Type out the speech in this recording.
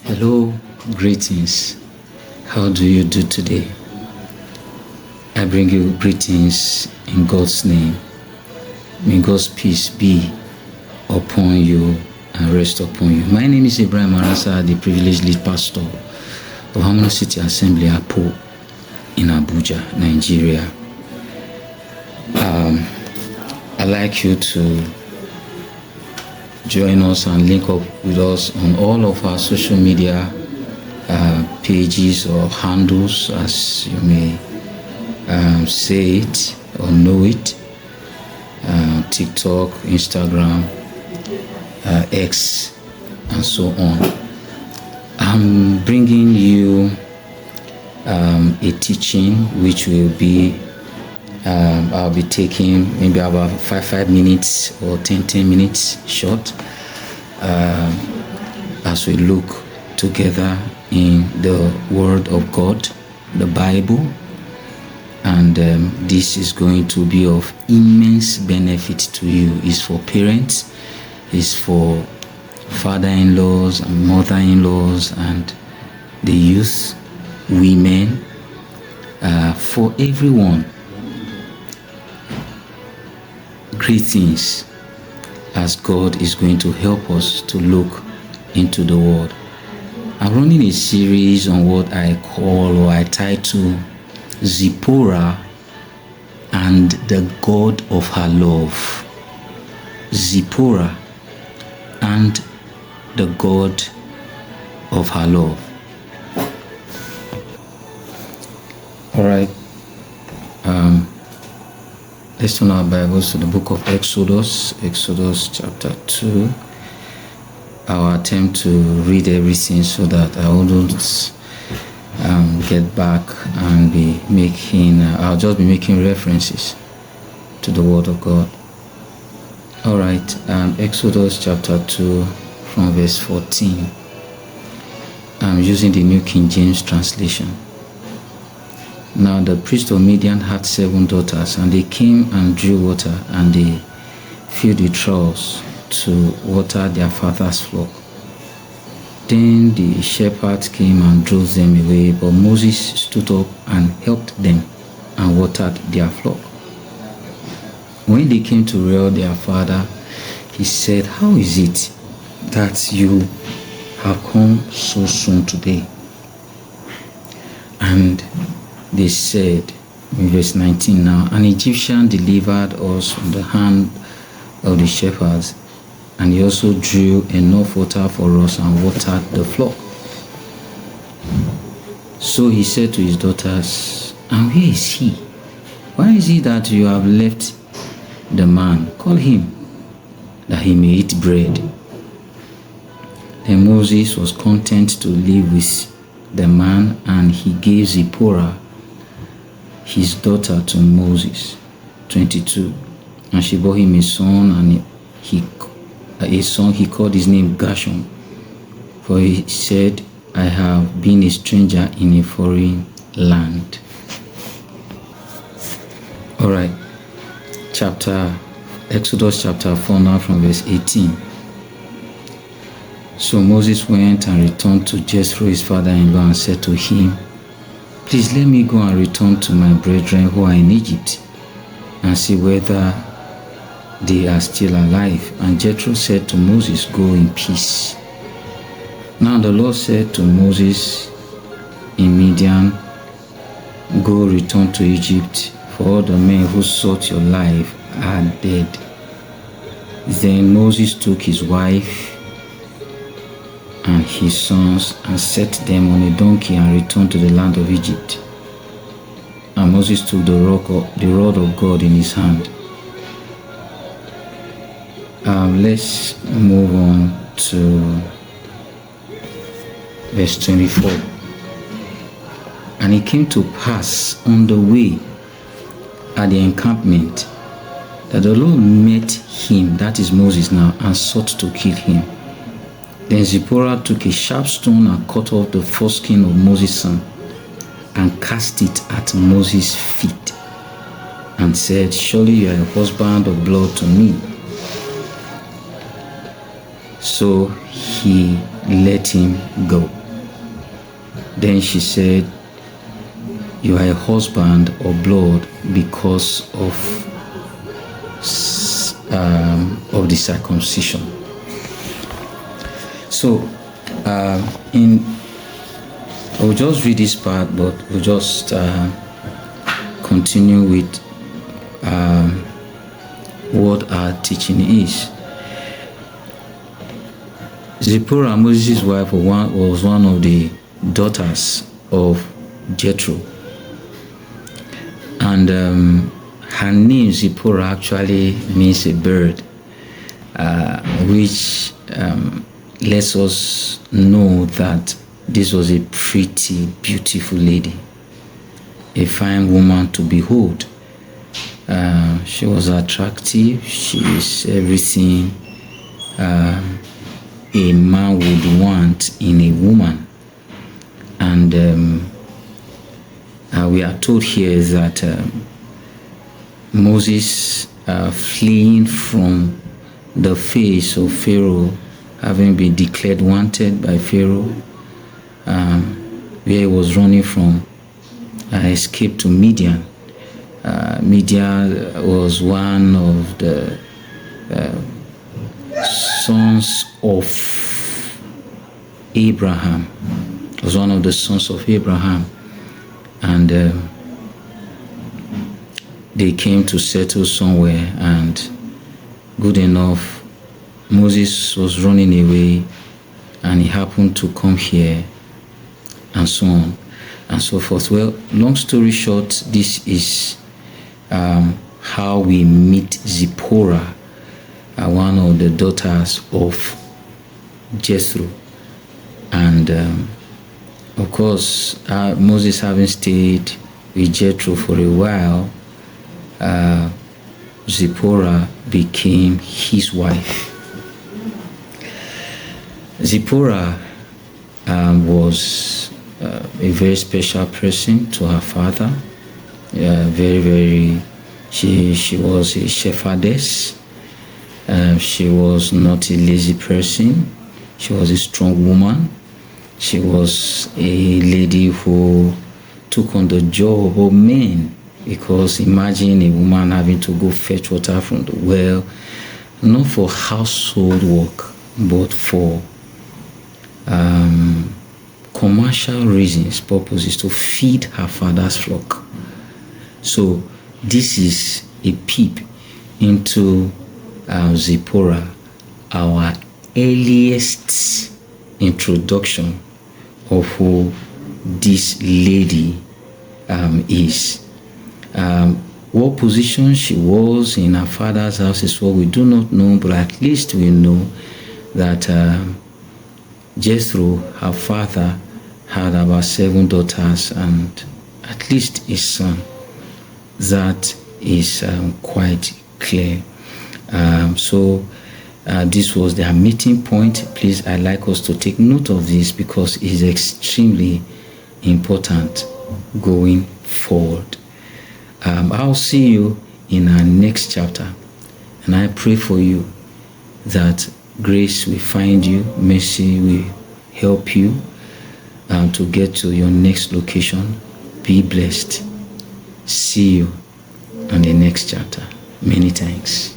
Hello, greetings. How do you do today? I bring you greetings in God's name. May God's peace be upon you and rest upon you. My name is Ibrahim Arasa, the privileged lead pastor of Harmony City Assembly, Apo, in Abuja, Nigeria. I'd like you to join us and link up with us on all of our social media pages or handles, as you may say it or know it. TikTok, Instagram, X, and so on. I'm bringing you a teaching which will be I'll be taking maybe about 5 minutes or 10 minutes short as we look together in the Word of God, the Bible. And this is going to be of immense benefit to you. It's for parents, it's for father-in-laws and mother-in-laws and the youth, women, for everyone. Greetings, as God is going to help us to look into the Word. I'm running a series on what I call or I title Zipporah and the God of her love. Zipporah and the God of her love. All right. Let's turn our Bibles to the book of Exodus chapter 2. I'll attempt to read everything so that I wouldn't get back and be making, I'll just be making references to the Word of God. All right, Exodus chapter 2 from verse 14. I'm using the New King James translation. Now the priest of Midian had 7 daughters, and they came and drew water, and they filled the troughs to water their father's flock. Then the shepherds came and drove them away, but Moses stood up and helped them and watered their flock. When they came to Reuel their father, he said, "How is it that you have come so soon today?" And they said, in verse 19 now, "An Egyptian delivered us from the hand of the shepherds, and he also drew enough water for us and watered the flock." So he said to his daughters, "And where is he? Why is it that you have left the man? Call him, that he may eat bread." Then Moses was content to live with the man, and he gave Zipporah, his daughter, to Moses. 22. And she bore him a son, and he called his name Gershom, for he said, "I have been a stranger in a foreign land." All right, Exodus chapter 4 now from verse 18. So Moses went and returned to Jethro his father-in-law and said to him, "Please let me go and return to my brethren who are in Egypt and see whether they are still alive." And Jethro said to Moses, "Go in peace." Now the Lord said to Moses in Midian, "Go, return to Egypt, for all the men who sought your life are dead." Then Moses took his wife and his sons and set them on a donkey and returned to the land of Egypt. And Moses took the rod of God in his hand. Let's move on to verse 24. And it came to pass on the way at the encampment that the Lord met him, that is Moses now, and sought to kill him. Then Zipporah took a sharp stone and cut off the foreskin of Moses' son and cast it at Moses' feet and said, "Surely you are a husband of blood to me." So he let him go. Then she said, "You are a husband of blood because of the circumcision." So I will just read this part, but we'll just continue with what our teaching is. Zipporah, Moses' wife, was one of the daughters of Jethro, and her name Zipporah actually means a bird, which lets us know that this was a pretty beautiful lady, a fine woman to behold. She was attractive. She is everything a man would want in a woman. And we are told here that Moses, fleeing from the face of Pharaoh, having been declared wanted by Pharaoh, where he was running from, escaped to Midian. Midian was one of the sons of Abraham. It was one of the sons of Abraham, and they came to settle somewhere, and good enough, Moses was running away, and he happened to come here, and so on and so forth. Well, long story short, this is how we meet Zipporah, one of the daughters of Jethro. And of course, Moses, having stayed with Jethro for a while, Zipporah became his wife. Zipporah was a very special person to her father. She was a shepherdess. She was not a lazy person. She was a strong woman. She was a lady who took on the job of men, because imagine a woman having to go fetch water from the well, not for household work, but for commercial reasons, purposes, to feed her father's flock. So this is a peep into Zipporah, our earliest introduction of who this lady is. What position she was in her father's house is what we do not know, but at least we know that Jethro, her father, had about 7 daughters and at least a son. That is quite clear. So this was their meeting point. Please, I'd like us to take note of this, because it is extremely important going forward. I'll see you in our next chapter, and I pray for you that grace will find you, mercy will help you to get to your next location. Be blessed. See you on the next chapter. Many thanks.